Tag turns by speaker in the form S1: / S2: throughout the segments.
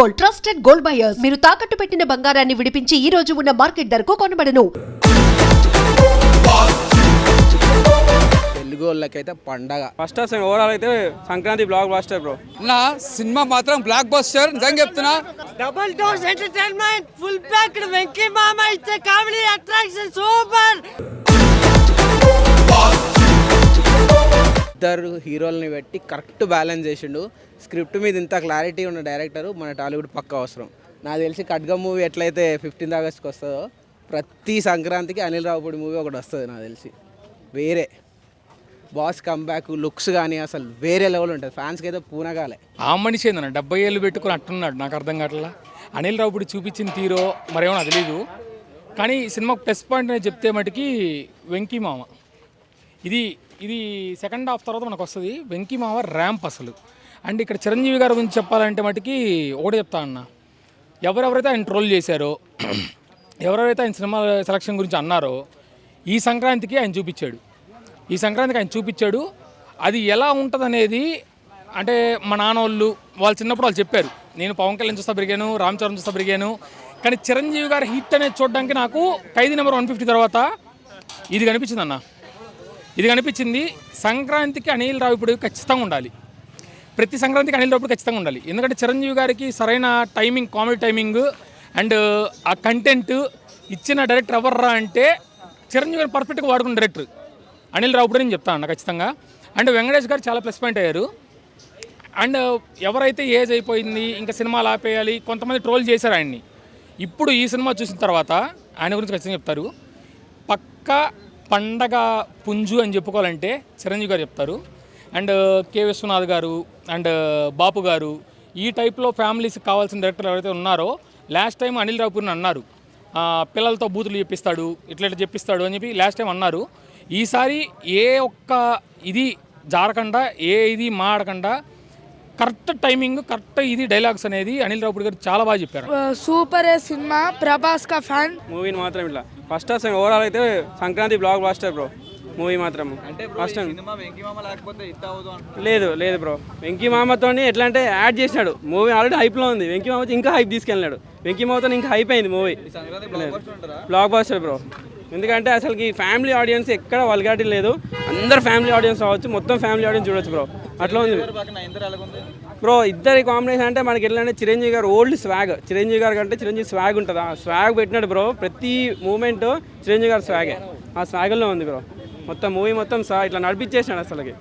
S1: Gold, trusted gold buyers. మీరు తాకట్టు పెట్టిన బంగారాన్ని విడిపించి ఈ రోజు ఉన్న మార్కెట్ ధరకు కొనబడను.
S2: తెలుగు వాళ్ళకైతే పండగ ఫస్ట్ అసలు ఓవరాల్ అయితే సంక్రాంతి బ్లాక్ బాస్టర్ బ్రో.
S3: నా సినిమా మాత్రం బ్లాక్ బాస్టర్ నిజంగా చెప్తున్నా.
S4: Double dose entertainment full packed Venky మామ ఇచ్చే కామెడీ అట్రాక్షన్ సూపర్.
S2: ఇద్దరు హీరోల్ని పెట్టి కరెక్ట్ బ్యాలెన్స్ చేసిండు. స్క్రిప్ట్ మీద ఇంత క్లారిటీ ఉన్న డైరెక్టర్ మన టాలీవుడ్ పక్కా అవసరం. నాకు తెలిసి ఖడ్గం మూవీ ఎట్లయితే 15th ఆగస్ట్కి వస్తుందో ప్రతి సంక్రాంతికి అనిల్ రావుపూడి మూవీ ఒకటి వస్తుంది నాకు తెలిసి. వేరే బాస్ కంబ్యాక్ లుక్స్ కానీ అసలు వేరే లెవెల్ ఉంటుంది. ఫ్యాన్స్కి అయితే పూనగాలే.
S5: ఆ మనిషి ఏందన్న 70 ఏళ్ళు పెట్టుకుని అట్టున్నాడు. నాకు అర్థం కావట్లా. అనిల్ రావుపూడి చూపించిన తీరో మరేమో నాకు తెలీదు. కానీ సినిమా ప్లస్ పాయింట్ అని చెప్తే మటుకి వెంకీ మామ ఇది సెకండ్ హాఫ్ తర్వాత మనకు వస్తుంది. వెంకీ మామ ర్యాంప్ అసలు. అండ్ ఇక్కడ చిరంజీవి గారి గురించి చెప్పాలంటే మటుకి ఒకటి చెప్తా అన్న, ఎవరెవరైతే ఆయన ట్రోల్ చేశారో, ఎవరెవరైతే ఆయన సినిమా సెలక్షన్ గురించి అన్నారో ఈ సంక్రాంతికి ఆయన చూపించాడు. అది ఎలా ఉంటుంది అనేది అంటే మా నాన్న వాళ్ళు చిన్నప్పుడు వాళ్ళు చెప్పారు. నేను పవన్ కళ్యాణ్ చూస్తా పెరిగాను, రామ్ చరణ్ చూస్తా పెరిగాను. కానీ చిరంజీవి గారి హిట్ అనేది చూడడానికి నాకు ఖైదీ నెంబర్ 150 తర్వాత ఇది కనిపించింది అన్న. ఇది కనిపించింది. సంక్రాంతికి అనిల్ రావిపూడి ఖచ్చితంగా ఉండాలి. ప్రతి సంక్రాంతికి అనిల్ రావిపూడి ఖచ్చితంగా ఉండాలి. ఎందుకంటే చిరంజీవి గారికి సరైన టైమింగ్, కామెడీ టైమింగ్ అండ్ ఆ కంటెంట్ ఇచ్చిన డైరెక్టర్ ఎవర్రా అంటే చిరంజీవి గారు పర్ఫెక్ట్గా వాడుకున్న డైరెక్టర్ అనిల్ రావిపూడి అని చెప్తాను అన్న ఖచ్చితంగా. అండ్ వెంకటేష్ గారు చాలా ప్లస్ పాయింట్ అయ్యారు. అండ్ ఎవరైతే ఏజ్ అయిపోయింది ఇంకా సినిమాలు ఆపేయాలి కొంతమంది ట్రోల్ చేశారు ఆయన్ని. ఇప్పుడు ఈ సినిమా చూసిన తర్వాత ఆయన గురించి ఖచ్చితంగా చెప్తారు. పక్కా పండగ పుంజు అని చెప్పుకోవాలంటే చిరంజీవి గారు చెప్తారు. అండ్ కె విశ్వనాథ్ గారు అండ్ బాపు గారు ఈ టైప్లో ఫ్యామిలీస్కి కావాల్సిన డైరెక్టర్ ఎవరైతే ఉన్నారో లాస్ట్ టైం అనిల్ రావుపూడిని అన్నారు, పిల్లలతో బూతులు చెప్పిస్తాడు, ఇట్లా చెప్పిస్తాడు అని చెప్పి లాస్ట్ టైం అన్నారు. ఈసారి ఏ ఒక్క ఇది జారకుండా ఇది మాడకుండా కరెక్ట్ టైమింగ్, కరెక్ట్ ఇది డైలాగ్స్ అనేది అనిల్ రావుపూడి గారు చాలా బాగా చెప్పారు.
S6: సూపర్ సినిమా, ప్రభాస్ కా ఫ్యాన్.
S2: మూవీని మాత్రం ఇట్లా ఫస్ట్ అసలు ఓవరాల్ అయితే Sankranti blockbuster bro. Movie మాత్రం ఫస్ట్ లేదు బ్రో. వెంకీ మామతో ఎట్లా అంటే యాడ్ చేసినాడు. మూవీ ఆల్రెడీ హైప్లో ఉంది. వెంకీ మామతో ఇంకా హైప్ తీసుకెళ్ళినాడు. వెంకీ మామతో ఇంకా హైప్ అయింది మూవీ. Black buster bro. ఎందుకంటే అసలుకి ఫ్యామిలీ ఆడియన్స్ ఎక్కడ వల్గారిటీ లేదు. అందరు ఫ్యామిలీ ఆడియన్స్ అవ్వచ్చు, మొత్తం ఫ్యామిలీ ఆడియన్స్ చూడొచ్చు బ్రో. అట్లా ఉంది బ్రో. ఇద్దరి కాంబినేషన్ అంటే మనకి ఎట్లా అంటే చిరంజీవి గారు ఓల్డ్ స్వాగ్, చిరంజీవి గారు కంటే చిరంజీవి స్వాగ్ ఉంటుంది. ఆ స్వాగ్ పెట్టినాడు బ్రో. ప్రతి మూమెంట్ చిరంజీవి గారు స్వాగే, ఆ స్వాగ్లో ఉంది బ్రో. మొత్తం మూవీ మొత్తం ఇట్లా నడిపించేసినాడు అసలుకి.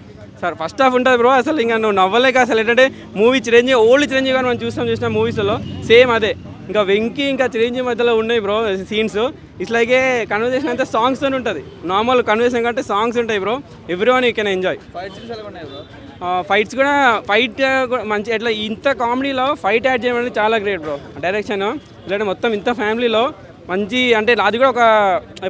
S2: సార్ ఫస్ట్ హాఫ్ ఉంటుంది బ్రో. అసలు ఇంకా నువ్వు నవ్వలేక అసలు ఏంటంటే మూవీ చిరంజీవి ఓల్డ్ చిరంజీవి గారు మనం చూసిన మూవీస్లో సేమ్ అదే. ఇంకా వెంకీ ఇంకా చిరంజీవి మధ్యలో ఉన్నాయి bro scenes. It's like A conversation అంతా సాంగ్స్తో ఉంటుంది. నార్మల్ కన్వర్జేషన్ కంటే సాంగ్స్ ఉంటాయి bro. Everyone you can enjoy. Fights కూడా మంచి ఎట్లా ఇంత కామెడీలో ఫైట్ యాడ్ చేయడం అనేది చాలా గ్రేట్ బ్రో. డైరెక్షన్ ఇలాంటి మొత్తం ఇంత ఫ్యామిలీలో మంచి అంటే అది కూడా ఒక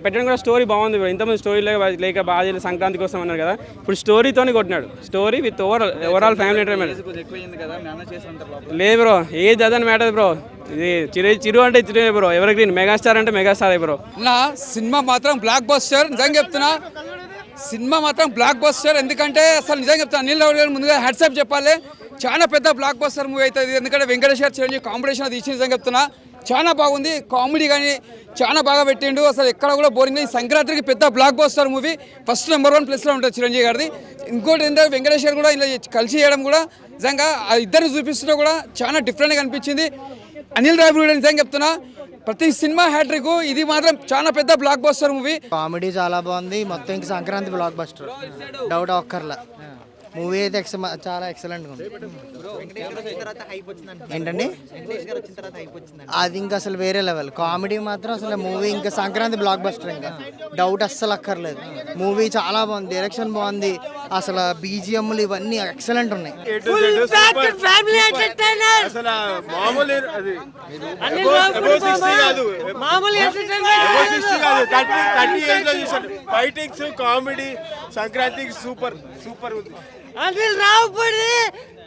S2: పెట్టడం కూడా స్టోరీ బాగుంది బ్రో. ఇంతమంది స్టోరీ లేక బాగా సంక్రాంతి కోసం అన్నారు కదా, ఇప్పుడు స్టోరీతోనే కొట్టినాడు. Story with overall family entertainment లేదు బ్రో. ఏది అదని మ్యాటర్ బ్రో. ఇది చిరు అంటే చిరు బ్రో. ఎవరి గ్రీన్ మెగాస్టార్ అంటే మెగాస్టార్ బ్రో.
S3: నా సినిమా మాత్రం బ్లాక్ బాస్టర్ నిజంగా చెప్తున్నా. సినిమా మాత్రం బ్లాక్ బాస్టర్. ఎందుకంటే అసలు నిజంగా చెప్తాను, అనిల్ రావుపూడి గారు ముందుగా హ్యాట్సాప్ చెప్పాలి. చాలా పెద్ద బ్లాక్ బాస్టర్ మూవీ అవుతుంది. ఎందుకంటే వెంకటేష్ గారు చిరంజీవి కాంపిటీషన్ అది ఇచ్చి నిజంగా చెప్తున్నా చాలా బాగుంది. కామెడీ కానీ చాలా బాగా పెట్టిండు. అసలు ఎక్కడ కూడా బోరింగ్. ఈ సంక్రాంతికి పెద్ద blockbuster movie. First number 1 ప్లేస్లో ఉంటుంది చిరంజీవి గారిది. ఇంకోటి ఏంటంటే వెంకటేష్ గారు కూడా ఇలా కలిసి చేయడం కూడా నిజంగా ఇద్దరిని చూపిస్తున్నా కూడా చాలా డిఫరెంట్గా అనిపించింది. అనిల్ రావుపూడి నిజంగా చెప్తున్నా ప్రతి సినిమా హ్యాట్రిక్, ఇది మాత్రం చాలా పెద్ద బ్లాక్ బాస్టర్ మూవీ.
S7: కామెడీ చాలా బాగుంది. మొత్తం ఇంకా సంక్రాంతి బ్లాక్ బాస్టర్, డౌట్ ఒక్కర్లా. మూవీ అయితే చాలా ఎక్సలెంట్గా ఉంది. ఏంటండి అది ఇంకా అసలు వేరే లెవెల్. కామెడీ మాత్రం అసలు మూవీ ఇంకా సంక్రాంతి బ్లాక్ బస్టర్, ఇంకా డౌట్ అస్సలు అక్కర్లేదు. మూవీ చాలా బాగుంది, డైరెక్షన్ బాగుంది, అసలు బీజిఎంలు ఇవన్నీ ఎక్సలెంట్ ఉన్నాయి.
S8: ఫైటింగ్స్, కామెడీ సంక్రాంతికి సూపర్ ఉంది.
S4: అనిల్ రావుపూడి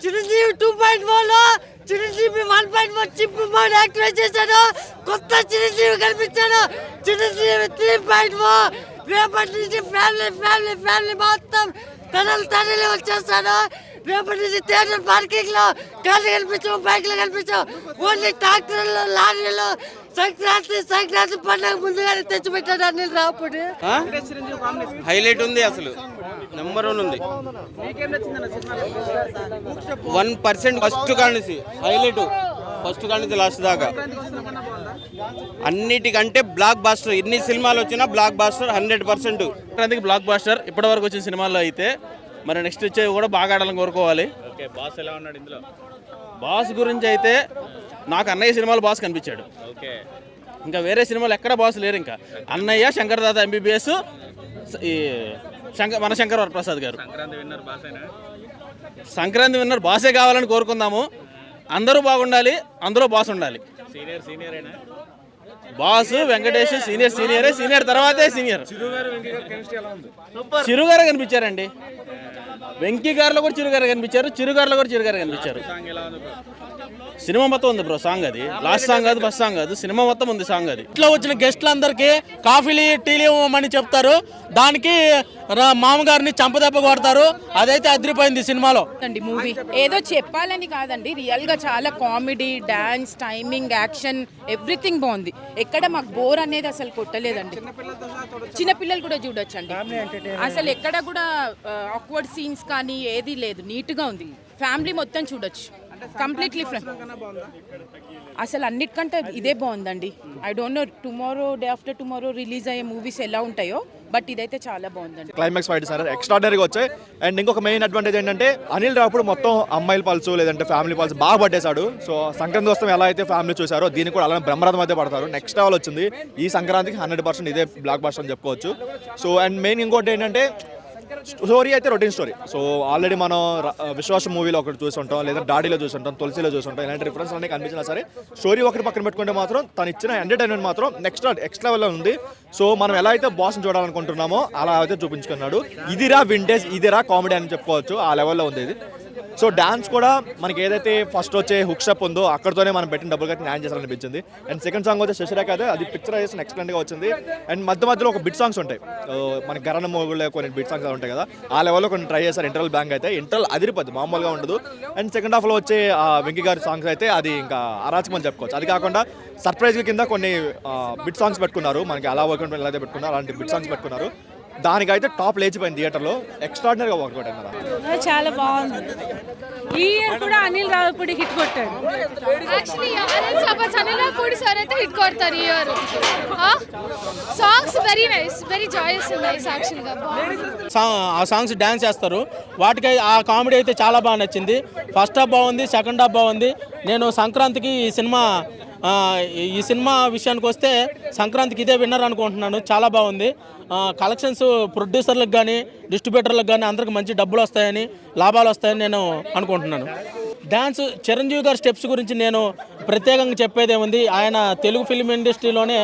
S4: చిరంజీవి 2.0 చిరంజీవి 1.1 చింపు మోడ్ యాక్టివేట్ చేశాడు. కొత్త చిరంజీవి కనిపించాడు. చిరంజీవి 3.0 రేపటి నుంచి ఫ్యామిలీ మొత్తం తనలు వచ్చేస్తాడు. రేపటి నుంచి థియేటర్ పార్కింగ్ లో కార్లు కనిపించవు, బైక్లు కనిపించవు, ఓన్లీ ట్రాక్టర్లు, లారీలు. సంక్రాంతి పండుగ ముందుగానే తెచ్చిపెట్టాడు అనిల్ రావుపూడి.
S9: హైలైట్ ఉంది, అసలు నెంబర్ 1 ఉంది. 1% ఫస్ట్ కానిసి హైలైట్, ఫస్ట్ కానిసి లాస్ట్ దాకా అన్నిటికంటే బ్లాక్ బాస్టర్. ఎన్ని సినిమాలు వచ్చినా బ్లాక్ బాస్టర్ 100%.
S2: సంక్రాంతికి బ్లాక్ బాస్టర్ ఇప్పటివరకు వచ్చిన సినిమాల్లో అయితే. మరి నెక్స్ట్ వచ్చేవి కూడా బాగా ఆడాలని కోరుకోవాలి.
S9: బాస్ ఎలా ఉన్నాడు ఇందులో?
S2: బాస్ గురించి అయితే నాకు అన్నయ్య సినిమాలో బాస్ కనిపించాడు. ఇంకా వేరే సినిమాలు ఎక్కడ బాస్ లేరు. ఇంకా అన్నయ్య, శంకర్ దాదా ఎంబీబీఎస్, ఈ మన శంకర్ వరప్రసాద్ గారు. సంక్రాంతి విన్నర్ బాసే కావాలని కోరుకుందాము. అందరూ బాగుండాలి, అందులో బాస్ ఉండాలి. బాస్ వెంకటేష్ సీనియరే, సీనియర్ తర్వాతే సీనియర్. చిరుగారు కనిపించారండి. వెంకీ గారిలో కూడా చిరుగారు కనిపించారు, చిరుగారులో కూడా చిరుగారు కనిపించారు. సినిమా మొత్తం ఉంది బ్రో సాంగ్. అది లాస్ట్ సాంగ్ కాదు, ఫస్ట్ సాంగ్ కాదు, సినిమా మొత్తం ఉంది సాంగ్. అది
S10: ఇట్లా వచ్చిన గెస్టులందరికీ కాఫీలు టీలు ఇవ్వమని చెప్తారు, దానికి మామగారిని చంపదెబ్బ కొడతారు. అదైతే అదిరిపోయింది సినిమాలో.
S11: మూవీ ఏదో చెప్పాలని కాదండి, రియల్ గా చాలా comedy, dance, timing, action, everything బాగుంది. ఎక్కడ మాకు బోర్ అనేది అసలు కొట్టలేదండి. చిన్నపిల్లలు కూడా చూడొచ్చండి. అసలు ఎక్కడ కూడా ఆక్వర్డ్ సీన్స్ కానీ ఏది లేదు, నీట్ గా ఉంది. ఫ్యామిలీ మొత్తం చూడొచ్చు. కంప్లీట్లీ అసలు అన్నిటికంటే ఇదే బాగుందండి. I don't know tomorrow, day after tomorrow release అయ్యే మూవీస్ ఎలా ఉంటాయో, బట్ ఇదైతే చాలా బాగుందండి.
S12: క్లైమాక్స్ ఫైట్ సార్ ఎక్స్ట్రాడనరీగా వచ్చాయి. అండ్ ఇంకొక మెయిన్ అడ్వాంటేజ్ ఏంటంటే అనిల్ రావుపూడి మొత్తం అమ్మాయిల పల్సు లేదంటే ఫ్యామిలీ పల్సు బాగా పట్టేశాడు. సో సంక్రాంతి వస్తాం ఎలా అయితే ఫ్యామిలీ చూసారో దీనికి కూడా అలానే బ్రహ్మరథం అయితే పడతారు. నెక్స్ట్ లెవెల్ వచ్చింది ఈ సంక్రాంతికి. 100% ఇదే బ్లాక్ బస్టర్ అని చెప్పుకోవచ్చు. సో అండ్ మెయిన్ ఇంకోటి ఏంటంటే స్టోరీ అయితే రొటీన్ స్టోరీ. సో ఆల్రెడీ మనం విశ్వాసం మూవీలో ఒకటి చూసుంటాం, లేదా డాడీలో చూసుంటాం, తులసిలో చూసుంటాం. ఇలాంటి రిఫరెన్స్ అన్నీ కనిపించినా సరే స్టోరీ ఒకటి పక్కన పెట్టుకుంటే మాత్రం తను ఇచ్చిన ఎంటర్టైన్మెంట్ మాత్రం నెక్స్ట్ లెవెల్లో ఉంది. సో మనం ఎలా అయితే బాస్ని చూడాలనుకుంటున్నామో అలా అయితే చూపించుకున్నాడు. ఇదిరా వింటేజ్, ఇదిరా కామెడీ అని చెప్పుకోవచ్చు. ఆ లెవెల్లో ఉంది ఇది. సో డాన్స్ కూడా మనకి ఏదైతే ఫస్ట్ వచ్చే హుక్ స్టెప్ ఉందో అక్కడితోనే మనం పెట్టిన డబ్బులు కట్టి న్యాయం చేయాలనిపించింది. అండ్ సెకండ్ సాంగ్ వచ్చే శశిరేఖ అయితే అది పిక్చరైజేషన్ ఎక్సలెంట్గా వచ్చింది. అండ్ మధ్యలో ఒక బిట్ సాంగ్స్ ఉంటాయి, మనకి గరణ మోగుల్లో కొన్ని బిట్ సాంగ్స్ ఉంటాయి కదా, ఆ లెవెల్లో కొన్ని ట్రై చేస్తారు. ఇంటర్వల్ బ్యాంక్ అయితే ఇంటర్వల్ అదిరిపోద్ది, మామూలుగా ఉండదు. అండ్ సెకండ్ హాఫ్లో వచ్చే వెంకీ గారి సాంగ్స్ అయితే అది ఇంకా అరాచకం అని చెప్పుకోవచ్చు. అది కాకుండా సర్ప్రైజ్ కింద కొన్ని బిట్ సాంగ్స్ పెట్టుకున్నారు, మనకి అలా వర్క్ ఎలా అయితే పెట్టుకున్నారు అలాంటి బిట్ సాంగ్స్ పెట్టుకున్నారు. దానికైతే టాప్ లేచిపోయింది థియేటర్లో. ఎక్స్ట్రాడినరీగా వర్కౌట్ అన్నారు.
S11: చాలా బాగుంది. ఈ ఇయర్ కూడా అనిల్ రావుపూడి హిట్ కొట్టాడు.
S6: అనిల్ రావుపూడి సార్ అయితే హిట్ కొడతారు ఈ year. Songs very nice, very Joyce ఉన్నాయి యాక్చువల్గా.
S10: ఆ సాంగ్స్ డ్యాన్స్ చేస్తారు, వాటికి ఆ కామెడీ అయితే చాలా బాగా నచ్చింది. ఫస్ట్ హాఫ్ బాగుంది, సెకండ్ హాఫ్ బాగుంది. నేను సంక్రాంతికి ఈ సినిమా విషయానికి వస్తే సంక్రాంతికి ఇదే విన్నర్ అనుకుంటున్నాను. చాలా బాగుంది. కలెక్షన్స్ ప్రొడ్యూసర్లకు కానీ డిస్ట్రిబ్యూటర్లకు కానీ అందరికి మంచి డబ్బులు వస్తాయని, లాభాలు వస్తాయని నేను అనుకుంటున్నాను. డ్యాన్స్ చిరంజీవి గారి స్టెప్స్ గురించి నేను ప్రత్యేకంగా చెప్పేది ఏముంది, ఆయన తెలుగు ఫిల్మ్ ఇండస్ట్రీలోనే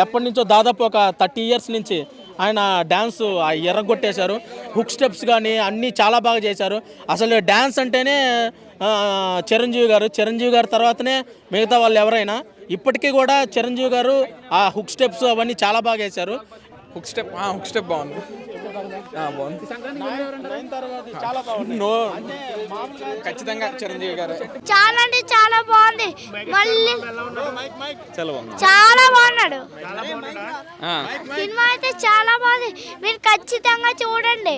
S10: ఎప్పటి నుంచో దాదాపు ఒక 30 years నుంచి ఆయన డ్యాన్స్ ఎర్రగొట్టేశారు. హుక్ స్టెప్స్ కానీ అన్నీ చాలా బాగా చేశారు. అసలు డ్యాన్స్ అంటేనే చిరంజీవి గారు తర్వాతనే మిగతా వాళ్ళు ఎవరైనా. ఇప్పటికీ కూడా చిరంజీవి గారు ఆ హుక్ స్టెప్స్ అవన్నీ చాలా బాగా వేశారు.
S5: హుక్ స్టెప్ బాగుంది. ఖచ్చితంగా చిరంజీవి గారు
S6: చాలా అంటే చాలా బాగుంది. మళ్ళీ చాలా బాగున్నాడు. సినిమా అయితే చాలా బాగుంది, మీరు ఖచ్చితంగా చూడండి.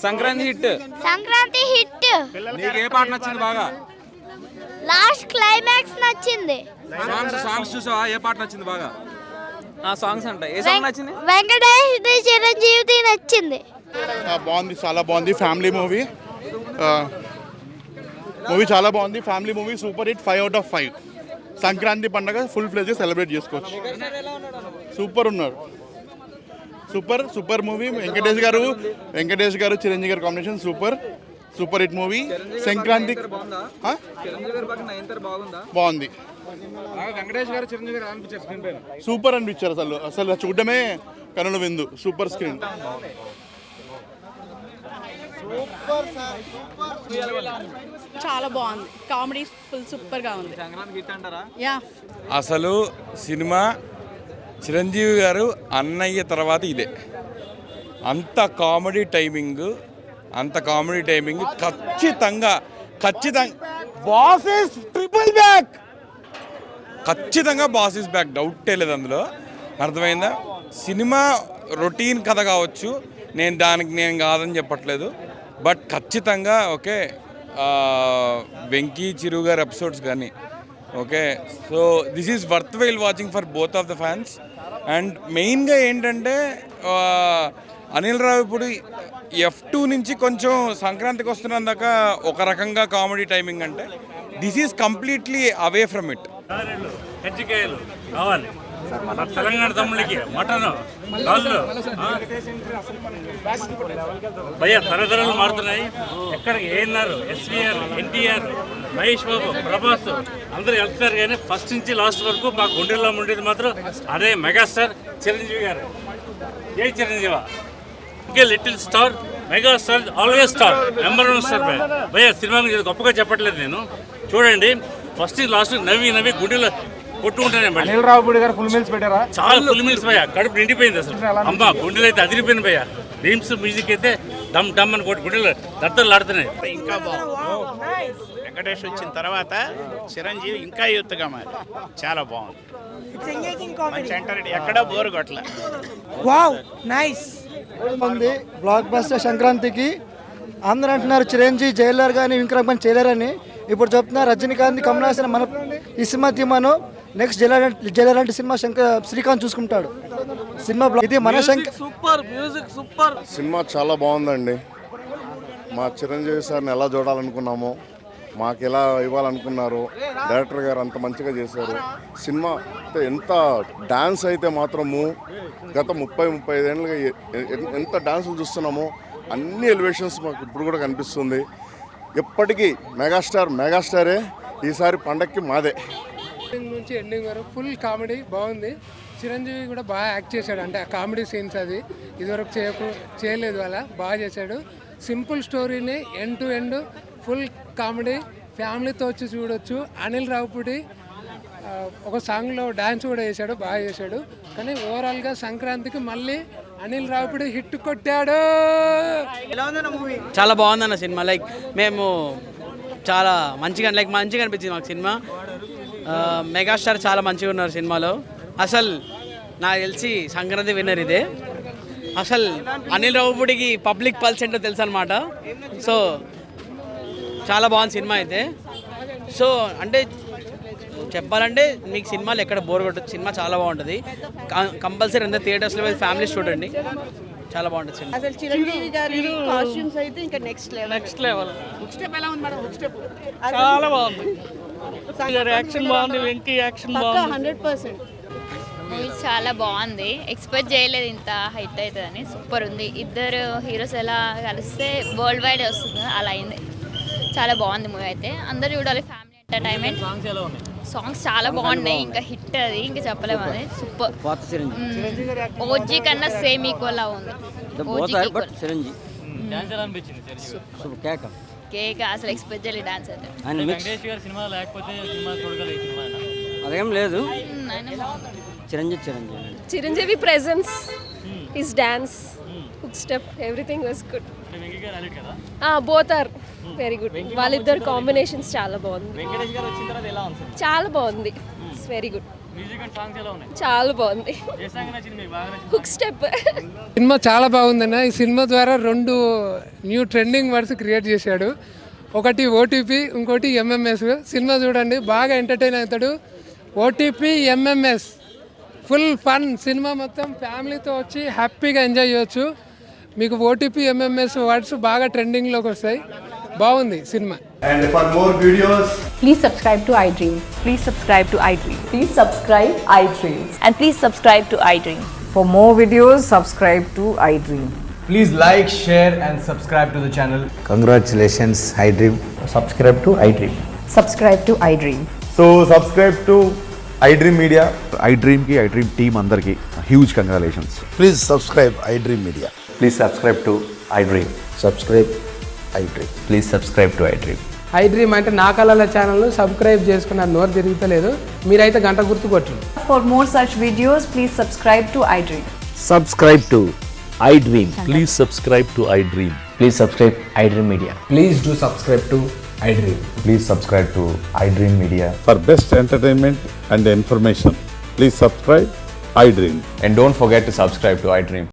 S2: సంక్రాంతి హిట్.
S3: నీకు ఏ పాట నచ్చింది బాగా?
S6: లాస్ట్ క్లైమాక్స్ నచ్చింది.
S3: సాంగ్స్ చూసావా? ఏ పాట నచ్చింది బాగా?
S2: ఆ సాంగ్స్ అంటే ఏ సాంగ్ నచ్చింది?
S6: వెంకటేష్ చిరంజీవి నచ్చింది.
S8: బాగుంది, చాలా బాగుంది. ఫ్యామిలీ మూవీ చాలా బాగుంది. Family movie super hit. 5 out of 5. Sankranti పండుగ ఫుల్ ఫ్లెజ్ సెలబ్రేట్ చేసుకోవచ్చు. సూపర్ ఉన్నారు. Super movie. వెంకటేష్ గారు చిరంజీవి గారు combination super hit movie. Sankranti బాగుంది.
S3: వెంకటేష్ గారు చిరంజీవి గారు అనిపించారు,
S8: సూపర్ అనిపించారు. అసలు చూడడమే కనుల విందు. Super screen.
S11: చాలా బాగుంది. కామెడీ ఫుల్ సూపర్ గా ఉంది.
S3: అసలు సినిమా చిరంజీవి గారు అన్నయ్య తర్వాత ఇదే. అంత కామెడీ టైమింగ్,
S13: అంత కామెడీ టైమింగ్. ఖచ్చితంగా బాస్ ఈస్ ట్రిపుల్ బ్యాక్, ఖచ్చితంగా బాస్ ఈస్ బ్యాక్, డౌటే లేదు అందులో. అర్థమైందా? సినిమా రొటీన్ కథ కావచ్చు, నేను కాదని చెప్పట్లేదు, బట్ ఖచ్చితంగా ఓకే వెంకీ చిరు గారి ఎపిసోడ్స్ కానీ okay. So this is worth while watching for both of the fans. And మెయిన్గా ఏంటంటే అనిల్ రావిపూడి F2 నుంచి కొంచెం సంక్రాంతికి వస్తున్నందాక ఒక రకంగా కామెడీ టైమింగ్ అంటే this is completely away from it.
S14: కజ్జికాయలు కావాలి తెలంగాణ తమ్ముళ్ళకి, మటన్ కాళ్ళు భయ్యా తరతరాలు మారుతున్నాయి. ఎక్కడికి ఏఎన్ఆర్, ఎస్వీఆర్, ఎన్టీఆర్, మహేష్ బాబు, ప్రభాస్ అందరూ వెళ్తున్నారు, కానీ ఫస్ట్ నుంచి లాస్ట్ వరకు మా గుండెల్లో ఉండేది మాత్రం అదే మెగాస్టార్ చిరంజీవి గారు. ఏ చిరంజీవా little star, megastar, always star, number 1 star భయ్యా. సినిమా గురించి గొప్పగా చెప్పట్లేదు నేను, చూడండి ఫస్ట్ లాస్ట్ నవ్వి గుండెలో కొట్టుకుంటానే.
S15: అనిల్ రావిపూడి గారు ఫుల్ మీల్స్ పెట్టారా?
S14: చాలా ఫుల్ మీల్స్ భయ్యా, కడుపు నిండిపోయింది అసలు. అమ్మ గుండెలు అయితే అదిరిపోయింది భయ్యా. డ్రీమ్స్ మ్యూజిక్ అయితే డమ్ డమ్ అని గుండెలు దత్తలు ఆడుతున్నాయి.
S16: ఇంకా బాగుంది. వెంకటేష్ వచ్చిన తర్వాత చిరంజీవి ఇంకా యూత్గా మారి చాలా బాగుంది. మంచి ఎంటర్టైన్, ఎక్కడా బోరు కొట్ల.
S7: వావ్ నైస్ ఉంది. బ్లాక్ బస్టర్ సంక్రాంతికి అందరూ అంటున్నారు చిరంజీవి జైలర్ కానీ విక్రమ్ కానీ చేయలేరని. ఇప్పుడు చెప్తున్నారు రజనీకాంత్, కమల్ హాసన్ మన ఈ సినిమా తీమాను నెక్స్ట్ జైలర్ అంటే సినిమా శ్రీకాంత్ చూసుకుంటాడు. సినిమా ఇది మన
S9: సూపర్ మ్యూజిక్, సూపర్
S8: సినిమా చాలా బాగుందండి. మా చిరంజీవి సార్ని ఎలా చూడాలనుకున్నామో, మాకు ఎలా ఇవ్వాలనుకున్నారు, డైరెక్టర్ గారు అంత మంచిగా చేశారు. సినిమా ఎంత డ్యాన్స్ అయితే మాత్రము గత 30-35 ఏళ్ళుగా ఎంత డ్యాన్సులు చూస్తున్నామో అన్ని ఎలివేషన్స్ మాకు ఇప్పుడు కూడా కనిపిస్తుంది. ఎప్పటికీ మెగాస్టారే, ఈసారి పండక్కి మాదే.
S15: నుంచి ఎండింగ్ వరకు ఫుల్ కామెడీ బాగుంది. చిరంజీవి కూడా బాగా యాక్ట్ చేశాడు, అంటే ఆ కామెడీ సీన్స్ అది ఇదివరకు చేయలేదు, అలా బాగా చేశాడు. సింపుల్ స్టోరీని end to end full comedy, ఫ్యామిలీతో వచ్చి చూడొచ్చు. అనిల్ రావిపూడి ఒక సాంగ్లో డ్యాన్స్ కూడా చేశాడు, బాగా చేశాడు. కానీ ఓవరాల్గా సంక్రాంతికి మళ్ళీ అనిల్ రావిపూడి హిట్ కొట్టాడు.
S9: చాలా బాగుందన్న సినిమా. లైక్ మేము చాలా మంచిగా అనిపించింది మాకు సినిమా. మెగాస్టార్ చాలా మంచిగా ఉన్నారు సినిమాలో. అసలు నాకు తెలిసి సంక్రాంతి విన్నర్ ఇదే. అసలు అనిల్ రావిపూడికి పబ్లిక్ పల్స్ ఏంటో తెలుసు అనమాట. సో చాలా బాగుంది సినిమా అయితే. సో అంటే చెప్పాలంటే మీకు సినిమాలు ఎక్కడ బోర్ కొట్టదు, సినిమా చాలా బాగుంటుంది. కంపల్సరీ అంతా థియేటర్స్లో వెళ్ళి ఫ్యామిలీస్ చూడండి, చాలా బాగుంటుంది సినిమా.
S11: అసలు చిరంజీవి గారి కాస్ట్యూమ్స్ అయితే ఇంకా నెక్స్ట్ లెవెల్. హుక్ స్టెప్ ఎలా ఉంది మేడం? హుక్ స్టెప్
S9: చాలా బాగుంది. యాక్షన్ బాగుంది, వెంకీ యాక్షన్ బాగుంది.
S11: 100%
S6: మూవీ చాలా బాగుంది. ఎక్స్పెక్ట్ చేయలేదు ఇంత హైట్ అవుతుందని. సూపర్ ఉంది. ఇద్దరు హీరోస్ ఎలా కలిస్తే వరల్డ్ వైడ్ వస్తుంది, అలా అయింది. చాలా బాగుంది మూవీ అయితే, అందరూ చూడాలి. Family entertainment. సాంగ్స్ చాలా బాగున్నాయి, ఇంకా హిట్ అది ఇంకా చెప్పలేము. అది సూపర్. ఓజీ కన్నా సేమ్ ఈక్వల్ ఉంది. కేక్ అసలు ఎక్స్పెక్ట్ చేయలేదు డాన్స్ అయితే.
S9: అదేం లేదు.
S6: Chiranjeevi presence, his dance, hook step, everything was good. Both are very good. వాళ్ళిద్దరు కాంబినేషన్స్ చాలా బాగుంది. చాలా బాగుంది. It's very good. చాలా బాగుంది. Hook step.
S15: సినిమా చాలా బాగుందన్న. ఈ సినిమా ద్వారా 2 న్యూ ట్రెండింగ్ వర్డ్స్ క్రియేట్ చేశాడు. ఒకటి ఓటీపీ, ఇంకోటి ఎంఎంఎస్. సినిమా చూడండి, బాగా ఎంటర్టైన్ అవుతాడు. OTP, MMS full fun. Cinema మొత్తం ఫ్యామిలీతో వచ్చి హ్యాపీగా ఎంజాయ్ చేయొచ్చు. మీకు ఓటీపీ, ఎంఎంఎస్ వర్డ్స్ బాగా ట్రెండింగ్లోకి వస్తాయి. బాగుంది cinema.
S17: And for more videos,
S18: please subscribe to iDream.
S19: Please subscribe to iDream.
S18: Please subscribe iDream.
S19: And please subscribe to iDream.
S18: For more videos, subscribe to iDream.
S17: please like, share and subscribe to the channel.
S20: Congratulations, iDream.
S17: Subscribe to iDream.
S18: Subscribe to iDream.
S17: So subscribe to iDream Media.
S20: iDream ki iDream team andarki huge congratulations.
S21: Please subscribe iDream Media.
S20: Please subscribe to iDream.
S21: Subscribe iDream.
S20: Please subscribe to iDream.
S15: iDream అంటే నా కళల channel subscribe చేసుకున్నారు, నోరు తిరుగుతలేదు. మీరైతే గంట గుర్తు కొట్టండి.
S19: For more such videos, please subscribe to iDream.
S20: Subscribe to iDream. Please subscribe to iDream.
S17: Please subscribe iDream Media.
S1: Please do subscribe to iDream.
S17: Please subscribe to iDream Media.
S8: For best entertainment and information, please subscribe iDream.
S17: And don't forget to subscribe to iDream.